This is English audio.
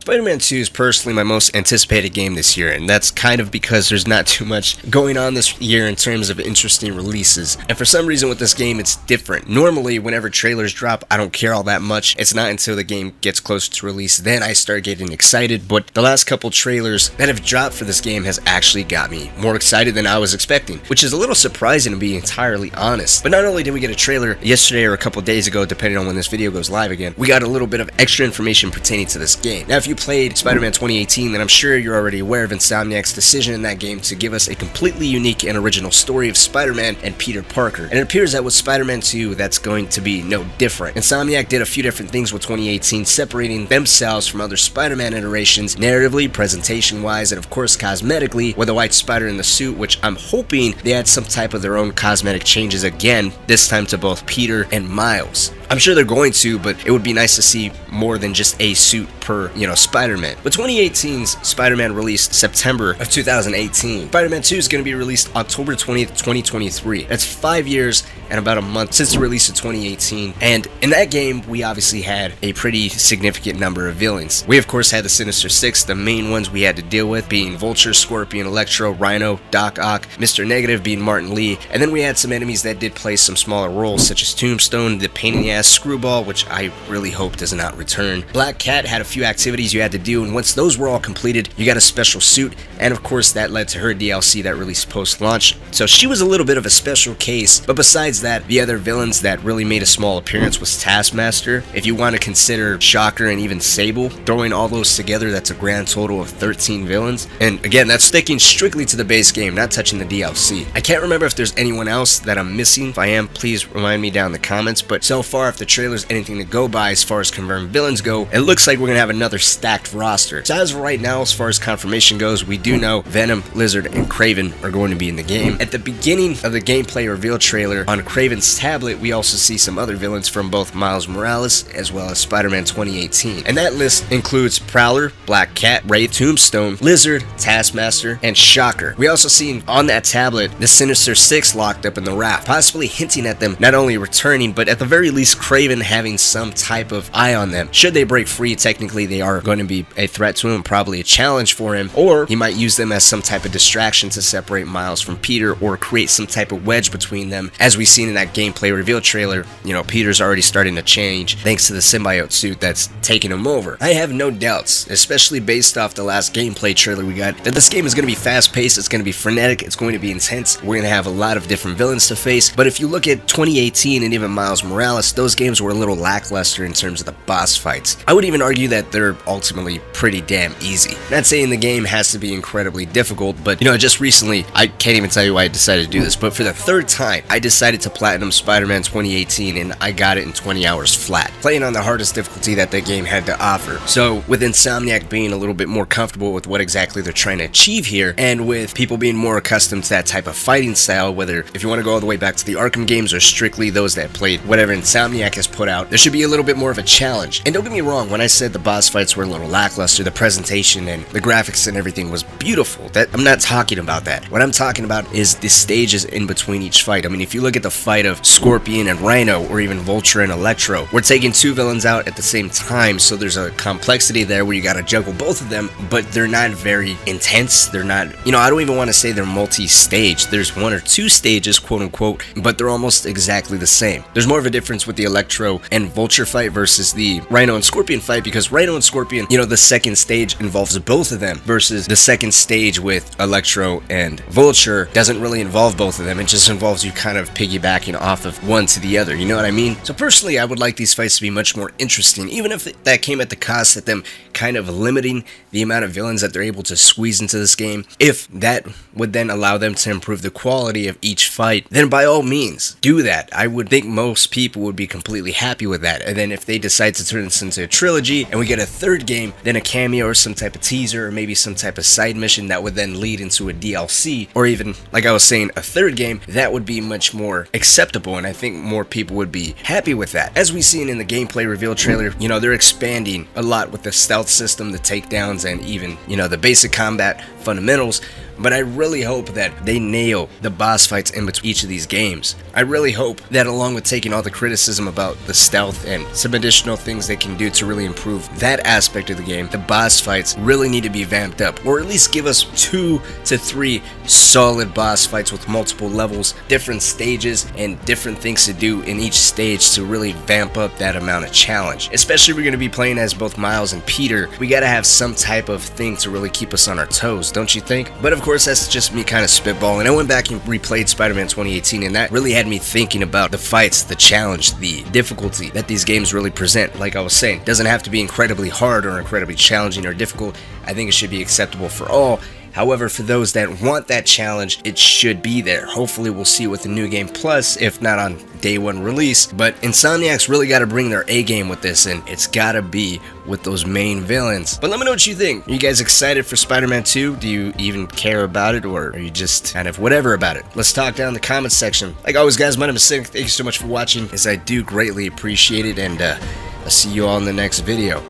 Spider-Man 2 is personally my most anticipated game this year, and that's kind of because there's not too much going on this year in terms of interesting releases. And for some reason with this game, it's different. Normally, whenever trailers drop, I don't care all that much. It's not until the game gets closer to release, then I start getting excited. But the last couple trailers that have dropped for this game has actually got me more excited than I was expecting, which is a little surprising to be entirely honest. But not only did we get a trailer yesterday or a couple days ago, depending on when this video goes live again, we got a little bit of extra information pertaining to this game. Now, if you played Spider-Man 2018, then I'm sure you're already aware of Insomniac's decision in that game to give us a completely unique and original story of Spider-Man and Peter Parker. And it appears that with Spider-Man 2, that's going to be no different. Insomniac did a few different things with 2018, separating themselves from other Spider-Man iterations, narratively, presentation-wise, and of course cosmetically, with a white spider in the suit, which I'm hoping they add some type of their own cosmetic changes again, this time to both Peter and Miles. I'm sure they're going to, but it would be nice to see more than just a suit per, Spider-Man. But 2018's Spider-Man released September of 2018. Spider-Man 2 is going to be released October 20th, 2023. That's 5 years and about a month since the release of 2018. And in that game, we obviously had a pretty significant number of villains. We, of course, had the Sinister Six, the main ones we had to deal with being Vulture, Scorpion, Electro, Rhino, Doc Ock, Mr. Negative being Martin Lee. And then we had some enemies that did play some smaller roles, such as Tombstone, the pain in the ass Screwball, which I really hope does not return. Black Cat had a few activities you had to do, and once those were all completed, you got a special suit, and of course that led to her DLC that released post-launch. So she was a little bit of a special case, but besides that, the other villains that really made a small appearance was Taskmaster. If you want to consider Shocker and even Sable, throwing all those together, that's a grand total of 13 villains. And again, that's sticking strictly to the base game, not touching the DLC. I can't remember if there's anyone else that I'm missing. If I am, please remind me down in the comments, but so far, if the trailer's anything to go by as far as confirmed villains go, it looks like we're gonna have another stacked roster. So as of right now, as far as confirmation goes, we do know Venom, Lizard, and Kraven are going to be in the game. At the beginning of the gameplay reveal trailer, on Kraven's tablet, we also see some other villains from both Miles Morales as well as Spider-Man 2018. And that list includes Prowler, Black Cat, Wraith, Tombstone, Lizard, Taskmaster, and Shocker. We also see on that tablet the Sinister Six locked up in the raft, possibly hinting at them not only returning, but at the very least Kraven having some type of eye on them. Should they break free, technically they are going to be a threat to him, probably a challenge for him, or he might use them as some type of distraction to separate Miles from Peter or create some type of wedge between them. As we've seen in that gameplay reveal trailer, Peter's already starting to change thanks to the symbiote suit that's taking him over. I have no doubts, especially based off the last gameplay trailer we got, that this game is going to be fast-paced, it's going to be frenetic, it's going to be intense, we're going to have a lot of different villains to face. But if you look at 2018 and even Miles Morales, those games were a little lackluster in terms of the boss fights. I would even argue that they're ultimately pretty damn easy. Not saying the game has to be incredibly difficult, but just recently, I can't even tell you why I decided to do this, but for the third time, I decided to platinum Spider-Man 2018 and I got it in 20 hours flat, playing on the hardest difficulty that the game had to offer. So with Insomniac being a little bit more comfortable with what exactly they're trying to achieve here, and with people being more accustomed to that type of fighting style, whether if you want to go all the way back to the Arkham games or strictly those that played whatever Insomniac has put out, there should be a little bit more of a challenge. And don't get me wrong, when I said the boss fights were a little lackluster, the presentation and the graphics and everything was beautiful. I'm not talking about that. What I'm talking about is the stages in between each fight. I mean, if you look at the fight of Scorpion and Rhino, or even Vulture and Electro, we're taking two villains out at the same time, so there's a complexity there where you gotta juggle both of them, but they're not very intense. They're not, I don't even want to say they're multi-stage. There's one or two stages, quote unquote, but they're almost exactly the same. There's more of a difference with the Electro and Vulture fight versus the Rhino and Scorpion fight, because Rhino and Scorpion, the second stage involves both of them, versus the second stage with Electro and Vulture doesn't really involve both of them. It just involves you kind of piggybacking off of one to the other, you know what I mean? So personally, I would like these fights to be much more interesting, even if that came at the cost of them kind of limiting the amount of villains that they're able to squeeze into this game. If that would then allow them to improve the quality of each fight, then by all means, do that. I would think most people would be completely happy with that. And then if they decide to turn this into a trilogy and we get a third game, then a cameo or some type of teaser or maybe some type of side mission that would then lead into a DLC, or even, like I was saying, a third game, that would be much more acceptable, and I think more people would be happy with that. As we've seen in the gameplay reveal trailer, they're expanding a lot with the stealth system, the takedowns, and even, the basic combat fundamentals. but I really hope that they nail the boss fights in between each of these games. I really hope that along with taking all the criticism about the stealth and some additional things they can do to really improve that aspect of the game, the boss fights really need to be vamped up, or at least give us 2 to 3 solid boss fights with multiple levels, different stages, and different things to do in each stage to really vamp up that amount of challenge. Especially if we're going to be playing as both Miles and Peter, we gotta have some type of thing to really keep us on our toes, don't you think? But of course, that's just me kind of spitballing. I went back and replayed Spider-Man 2018, and that really had me thinking about the fights, the challenge, the difficulty that these games really present. Like I was saying, it doesn't have to be incredibly hard or incredibly challenging or difficult. I think it should be acceptable for all. However, for those that want that challenge, it should be there. Hopefully we'll see it with the new game plus, if not on day one release. But Insomniac's really got to bring their A game with this, and it's got to be with those main villains. But let me know what you think. Are you guys excited for Spider-Man 2? Do you even care about it, or are you just kind of whatever about it? Let's talk down in the comments section. Like always, guys, my name is Cynic. Thank you so much for watching, as I do greatly appreciate it, and I'll see you all in the next video.